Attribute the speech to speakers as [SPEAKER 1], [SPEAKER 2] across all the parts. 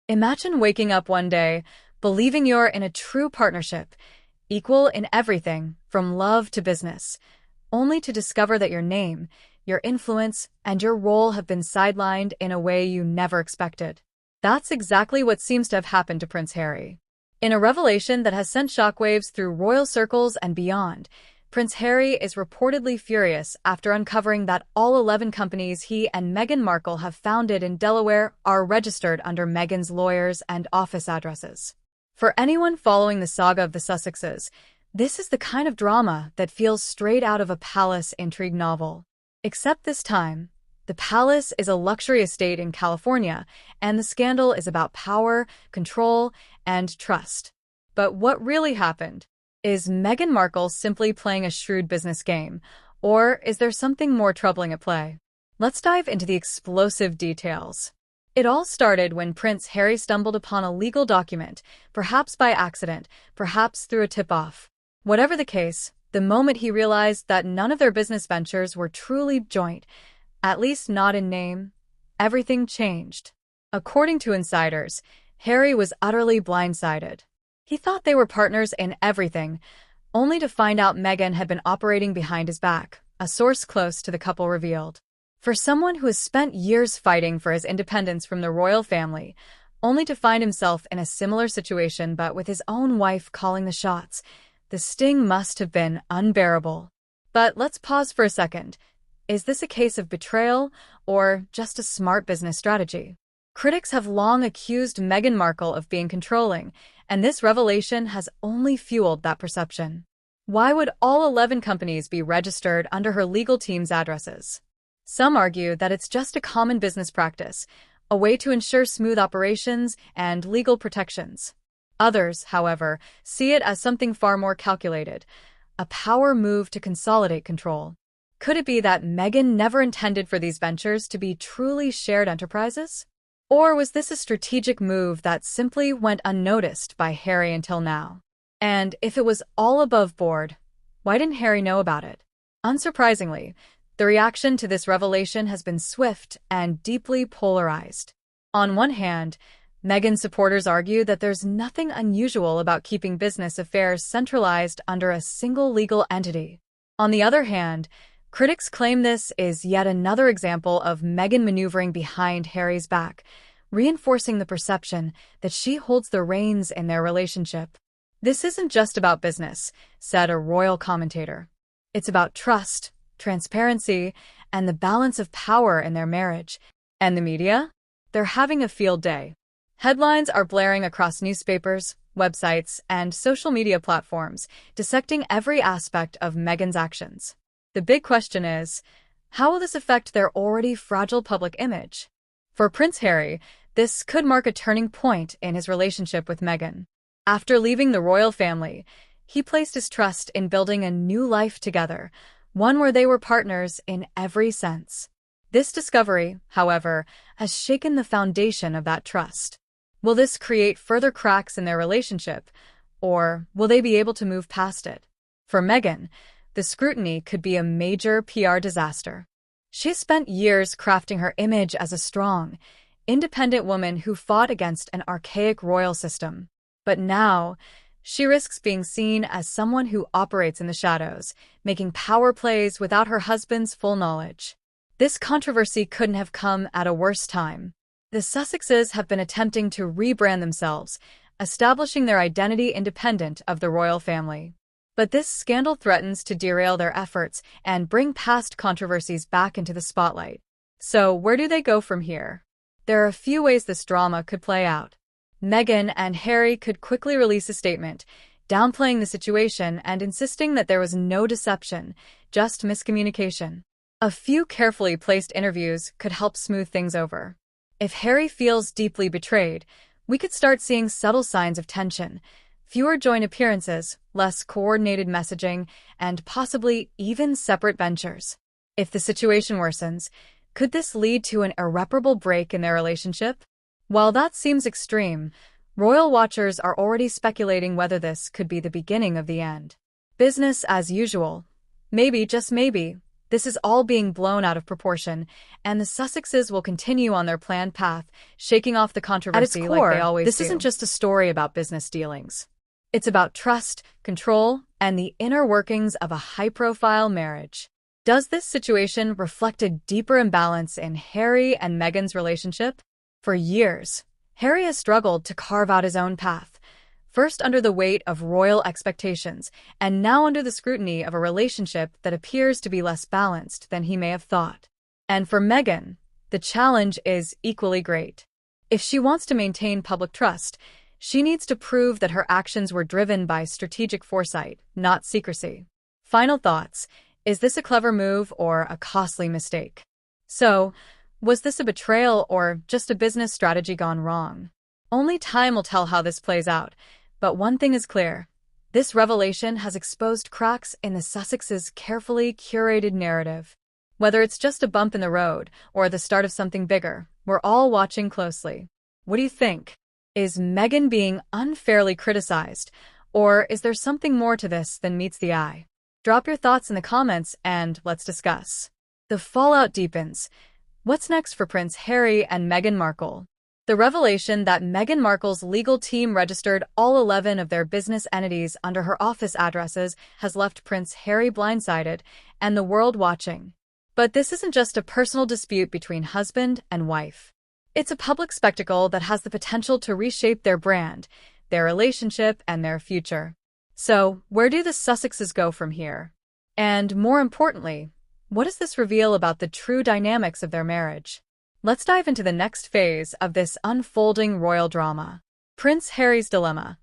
[SPEAKER 1] Imagine waking up one day, believing you're in a true partnership, equal in everything, from love to business, only to discover that your name, your influence, and your role have been sidelined in a way you never expected. That's exactly what seems to have happened to Prince Harry. In a revelation that has sent shockwaves through royal circles and beyond, Prince Harry is reportedly furious after uncovering that all 11 companies he and Meghan Markle have founded in Delaware are registered under Meghan's lawyers and office addresses. For anyone following the saga of the Sussexes, this is the kind of drama that feels straight out of a palace intrigue novel. Except this time, the palace is a luxury estate in California, and the scandal is about power, control, and trust. But what really happened? Is Meghan Markle simply playing a shrewd business game, or is there something more troubling at play? Let's dive into the explosive details. It all started when Prince Harry stumbled upon a legal document, perhaps by accident, perhaps through a tip-off. Whatever the case, the moment he realized that none of their business ventures were truly joint, at least not in name, everything changed. According to insiders, Harry was utterly blindsided. He thought they were partners in everything, only to find out Meghan had been operating behind his back, a source close to the couple revealed. For someone who has spent years fighting for his independence from the royal family, only to find himself in a similar situation but with his own wife calling the shots, the sting must have been unbearable. But let's pause for a second. Is this a case of betrayal or just a smart business strategy? Critics have long accused Meghan Markle of being controlling, and this revelation has only fueled that perception. Why would all 11 companies be registered under her legal team's addresses? Some argue that it's just a common business practice, a way to ensure smooth operations and legal protections. Others, however, see it as something far more calculated, a power move to consolidate control. Could it be that Meghan never intended for these ventures to be truly shared enterprises? Or was this a strategic move that simply went unnoticed by Harry until now? And if it was all above board, why didn't Harry know about it? Unsurprisingly, the reaction to this revelation has been swift and deeply polarized. On one hand, Meghan's supporters argue that there's nothing unusual about keeping business affairs centralized under a single legal entity. On the other hand, critics claim this is yet another example of Meghan maneuvering behind Harry's back, reinforcing the perception that she holds the reins in their relationship. This isn't just about business, said a royal commentator. It's about trust, transparency, and the balance of power in their marriage. And the media? They're having a field day. Headlines are blaring across newspapers, websites, and social media platforms, dissecting every aspect of Meghan's actions. The big question is, how will this affect their already fragile public image? For Prince Harry, this could mark a turning point in his relationship with Meghan. After leaving the royal family, he placed his trust in building a new life together, one where they were partners in every sense. This discovery, however, has shaken the foundation of that trust. Will this create further cracks in their relationship, or will they be able to move past it? For Meghan, the scrutiny could be a major PR disaster. She spent years crafting her image as a strong, independent woman who fought against an archaic royal system. But now, she risks being seen as someone who operates in the shadows, making power plays without her husband's full knowledge. This controversy couldn't have come at a worse time. The Sussexes have been attempting to rebrand themselves, establishing their identity independent of the royal family. But this scandal threatens to derail their efforts and bring past controversies back into the spotlight. So where do they go from here? There are a few ways this drama could play out. Meghan and Harry could quickly release a statement, downplaying the situation and insisting that there was no deception, just miscommunication. A few carefully placed interviews could help smooth things over. If Harry feels deeply betrayed, we could start seeing subtle signs of tension, fewer joint appearances, less coordinated messaging, and possibly even separate ventures. If the situation worsens, could this lead to an irreparable break in their relationship? While that seems extreme, royal watchers are already speculating whether this could be the beginning of the end. Business as usual. Maybe, just maybe, This is all being blown out of proportion, and the Sussexes will continue on their planned path, shaking off the controversy like they always do. This isn't just a story about business dealings. It's about trust, control, and the inner workings of a high-profile marriage. Does this situation reflect a deeper imbalance in Harry and Meghan's relationship? For years, Harry has struggled to carve out his own path, first under the weight of royal expectations, and now under the scrutiny of a relationship that appears to be less balanced than he may have thought. And for Meghan, the challenge is equally great. If she wants to maintain public trust, she needs to prove that her actions were driven by strategic foresight, not secrecy. Final thoughts. Is this a clever move or a costly mistake? So, was this a betrayal or just a business strategy gone wrong? Only time will tell how this plays out, but one thing is clear. This revelation has exposed cracks in the Sussexes' carefully curated narrative. Whether it's just a bump in the road or the start of something bigger, we're all watching closely. What do you think? Is Meghan being unfairly criticized, or is there something more to this than meets the eye? Drop your thoughts in the comments and let's discuss. The fallout deepens. What's next for Prince Harry and Meghan Markle? The revelation that Meghan Markle's legal team registered all 11 of their business entities under her office addresses has left Prince Harry blindsided and the world watching. But this isn't just a personal dispute between husband and wife. It's a public spectacle that has the potential to reshape their brand, their relationship, and their future. So, where do the Sussexes go from here? And more importantly, what does this reveal about the true dynamics of their marriage? Let's dive into the next phase of this unfolding royal drama. Prince Harry's dilemma.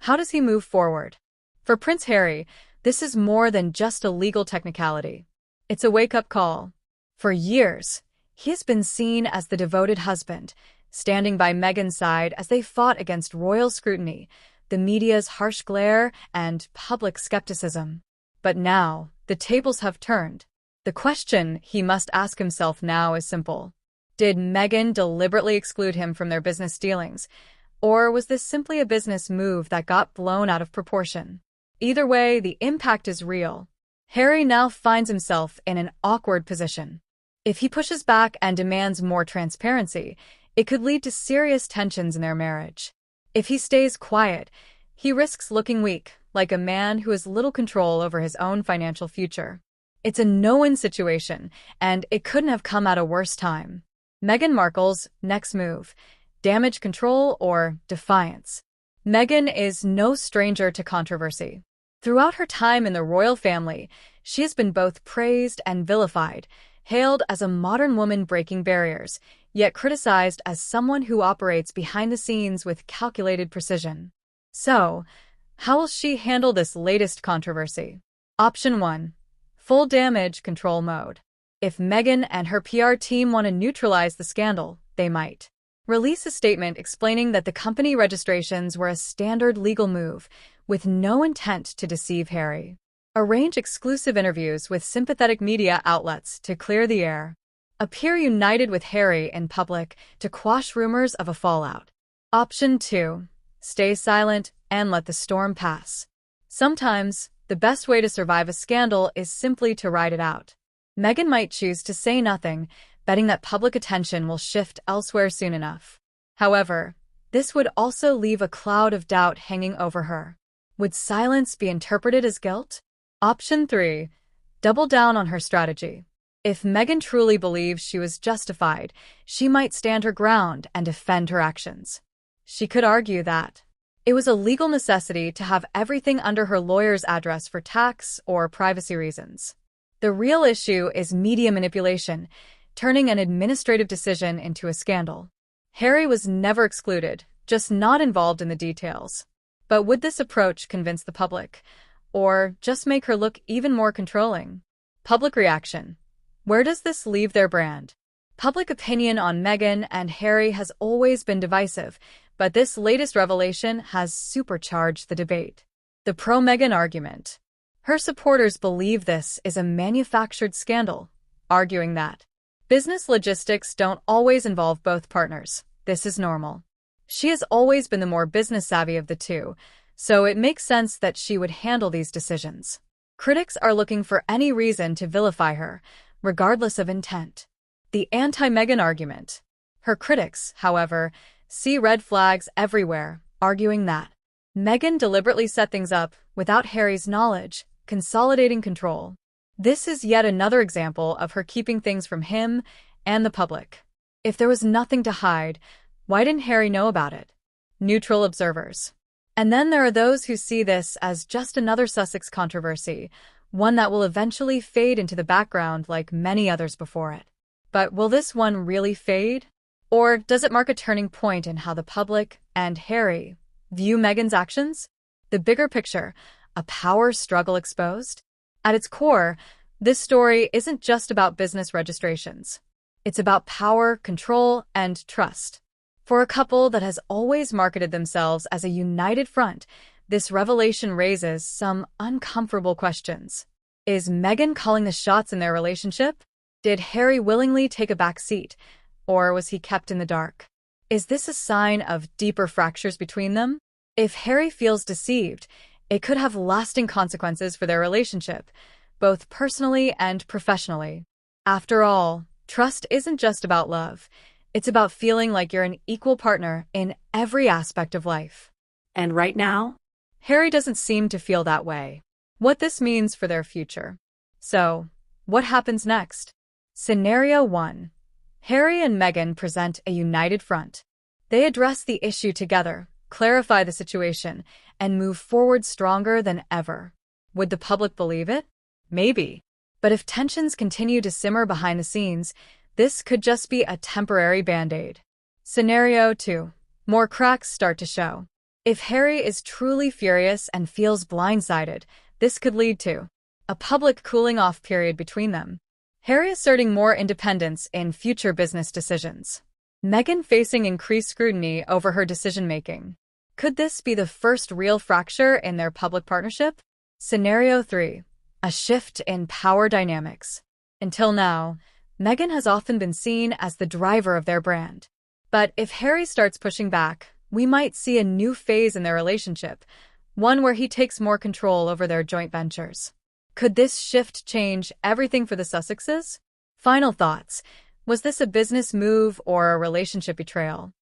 [SPEAKER 1] How does he move forward? For Prince Harry, this is more than just a legal technicality. It's a wake-up call. For years, he has been seen as the devoted husband, standing by Meghan's side as they fought against royal scrutiny, the media's harsh glare, and public skepticism. But now, the tables have turned. The question he must ask himself now is simple. Did Meghan deliberately exclude him from their business dealings, or was this simply a business move that got blown out of proportion? Either way, the impact is real. Harry now finds himself in an awkward position. If he pushes back and demands more transparency, it could lead to serious tensions in their marriage. If he stays quiet, he risks looking weak, like a man who has little control over his own financial future. It's a no-win situation, and it couldn't have come at a worse time. Meghan Markle's next move: damage control or defiance. Meghan is no stranger to controversy. Throughout her time in the royal family, she has been both praised and vilified, hailed as a modern woman breaking barriers, yet criticized as someone who operates behind the scenes with calculated precision. So, how will she handle this latest controversy? Option 1. Full damage control mode. If Meghan and her PR team want to neutralize the scandal, they might release a statement explaining that the company registrations were a standard legal move, with no intent to deceive Harry. Arrange exclusive interviews with sympathetic media outlets to clear the air. Appear united with Harry in public to quash rumors of a fallout. Option 2. Stay silent and let the storm pass. Sometimes, the best way to survive a scandal is simply to ride it out. Meghan might choose to say nothing, betting that public attention will shift elsewhere soon enough. However, this would also leave a cloud of doubt hanging over her. Would silence be interpreted as guilt? Option 3. Double down on her strategy. If Meghan truly believes she was justified, she might stand her ground and defend her actions. She could argue that it was a legal necessity to have everything under her lawyer's address for tax or privacy reasons. The real issue is media manipulation, turning an administrative decision into a scandal. Harry was never excluded, just not involved in the details. But would this approach convince the public, or just make her look even more controlling? Public reaction. Where does this leave their brand? Public opinion on Meghan and Harry has always been divisive, but this latest revelation has supercharged the debate. The pro-Meghan argument. Her supporters believe this is a manufactured scandal, arguing that business logistics don't always involve both partners. This is normal. She has always been the more business-savvy of the two, so it makes sense that she would handle these decisions. Critics are looking for any reason to vilify her, regardless of intent. The anti-Meghan argument. Her critics, however, see red flags everywhere, arguing that Meghan deliberately set things up without Harry's knowledge, consolidating control. This is yet another example of her keeping things from him and the public. If there was nothing to hide, why didn't Harry know about it? Neutral observers. And then there are those who see this as just another Sussex controversy, one that will eventually fade into the background like many others before it. But will this one really fade? Or does it mark a turning point in how the public and Harry view Meghan's actions? The bigger picture, a power struggle exposed? At its core, this story isn't just about business registrations. It's about power, control, and trust. For a couple that has always marketed themselves as a united front, this revelation raises some uncomfortable questions. Is Meghan calling the shots in their relationship? Did Harry willingly take a back seat, or was he kept in the dark? Is this a sign of deeper fractures between them? If Harry feels deceived, it could have lasting consequences for their relationship, both personally and professionally. After all, trust isn't just about love. It's about feeling like you're an equal partner in every aspect of life.
[SPEAKER 2] And right now,
[SPEAKER 1] Harry doesn't seem to feel that way. What this means for their future. So, what happens next? Scenario 1. Harry and Meghan present a united front. They address the issue together, clarify the situation, and move forward stronger than ever. Would the public believe it? Maybe. But if tensions continue to simmer behind the scenes, this could just be a temporary band-aid. Scenario 2. More cracks start to show. If Harry is truly furious and feels blindsided, this could lead to a public cooling-off period between them. Harry asserting more independence in future business decisions. Meghan facing increased scrutiny over her decision-making. Could this be the first real fracture in their public partnership? Scenario 3. A shift in power dynamics. Until now, Meghan has often been seen as the driver of their brand. But if Harry starts pushing back, we might see a new phase in their relationship, one where he takes more control over their joint ventures. Could this shift change everything for the Sussexes? Final thoughts. Was this a business move or a relationship betrayal?